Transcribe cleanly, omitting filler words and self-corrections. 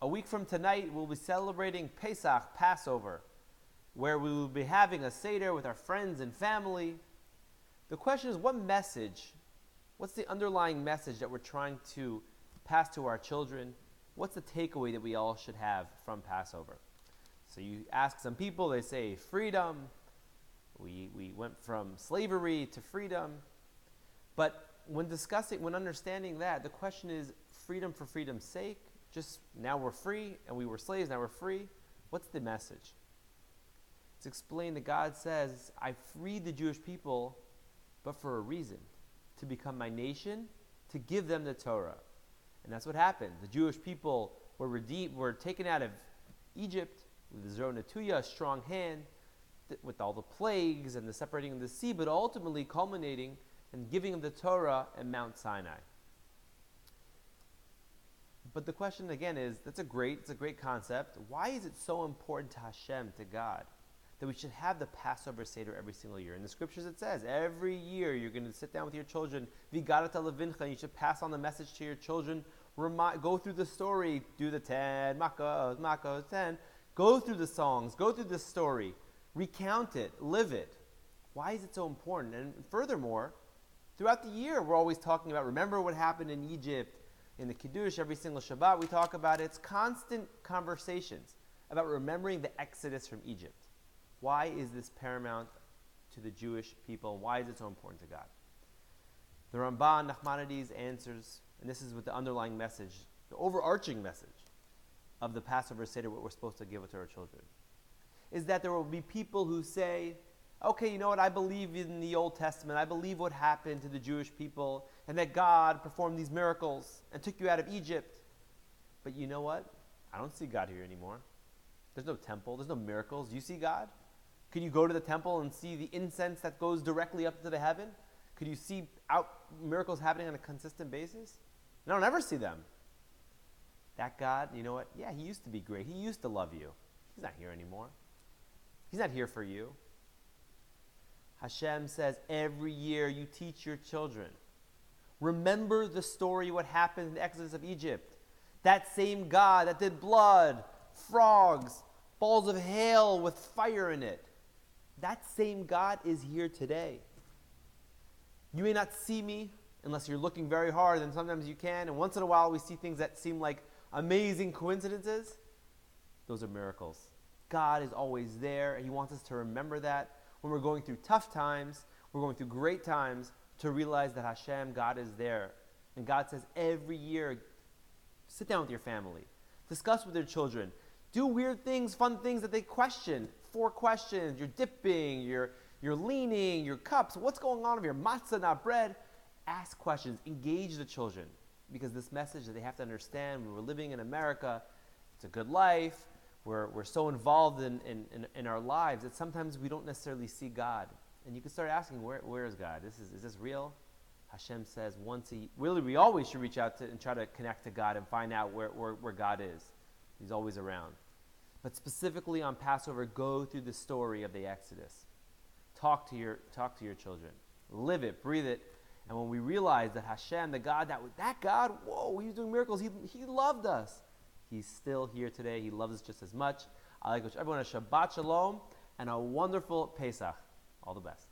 A week from tonight, we'll be celebrating Pesach, Passover, where we will be having a Seder with our friends and family. The question is, what's the underlying message that we're trying to pass to our children? What's the takeaway that we all should have from Passover? So you ask some people, they say freedom. We went from slavery to freedom. But when understanding that, the question is freedom for freedom's sake? Just now we're free, and we were slaves, now we're free? What's the message? It's explained that God says, I freed the Jewish people, but for a reason. To become my nation, to give them the Torah. And that's what happened. The Jewish people were taken out of Egypt with the Zero Natuya, a strong hand, with all the plagues and the separating of the sea, but ultimately culminating in giving them the Torah at Mount Sinai. But the question again is, it's a great concept. Why is it so important to Hashem, to God, that we should have the Passover Seder every single year? In the scriptures it says, every year you're going to sit down with your children, V'garata levincha, and you should pass on the message to your children, go through the story, do the 10, Makos, 10, go through the songs, go through the story, recount it, live it. Why is it so important? And furthermore, throughout the year we're always talking about, remember what happened in Egypt, in the Kiddush, every single Shabbat we talk about it. It's constant conversations about remembering the Exodus from Egypt. Why is this paramount to the Jewish people? Why is it so important to God? The Ramban, Nachmanides, answers, and this is with the underlying message, the overarching message of the Passover Seder, what we're supposed to give to our children, is that there will be people who say, okay, you know what, I believe in the Old Testament, I believe what happened to the Jewish people, and that God performed these miracles and took you out of Egypt. But you know what? I don't see God here anymore. There's no temple, there's no miracles. Do you see God? Could you go to the temple and see the incense that goes directly up to the heaven? Could you see miracles happening on a consistent basis? I don't ever see them. That God, you know what? Yeah, he used to be great. He used to love you. He's not here anymore. He's not here for you. Hashem says every year you teach your children. Remember the story, what happened in the Exodus of Egypt. That same God that did blood, frogs, balls of hail with fire in it. That same God is here today. You may not see me unless you're looking very hard, and sometimes you can. And once in a while we see things that seem like amazing coincidences. Those are miracles. God is always there, and he wants us to remember that when we're going through tough times, we're going through great times, to realize that Hashem, God is there. And God says every year, sit down with your family, discuss with your children, do weird things, fun things that they question. 4 questions, you're dipping, you're leaning, your cups, what's going on over here? Matzah, not bread. Ask questions, engage the children, because this message that they have to understand, we're living in America, it's a good life, we're so involved in our lives that sometimes we don't necessarily see God. And you can start asking, where is God? Is this real? Hashem says we always should reach out to and try to connect to God and find out where God is. He's always around. But specifically on Passover, go through the story of the Exodus. Talk to your children. Live it, breathe it. And when we realize that Hashem, that God, whoa, he was doing miracles. He loved us. He's still here today. He loves us just as much. I like to wish everyone a Shabbat Shalom and a wonderful Pesach. All the best.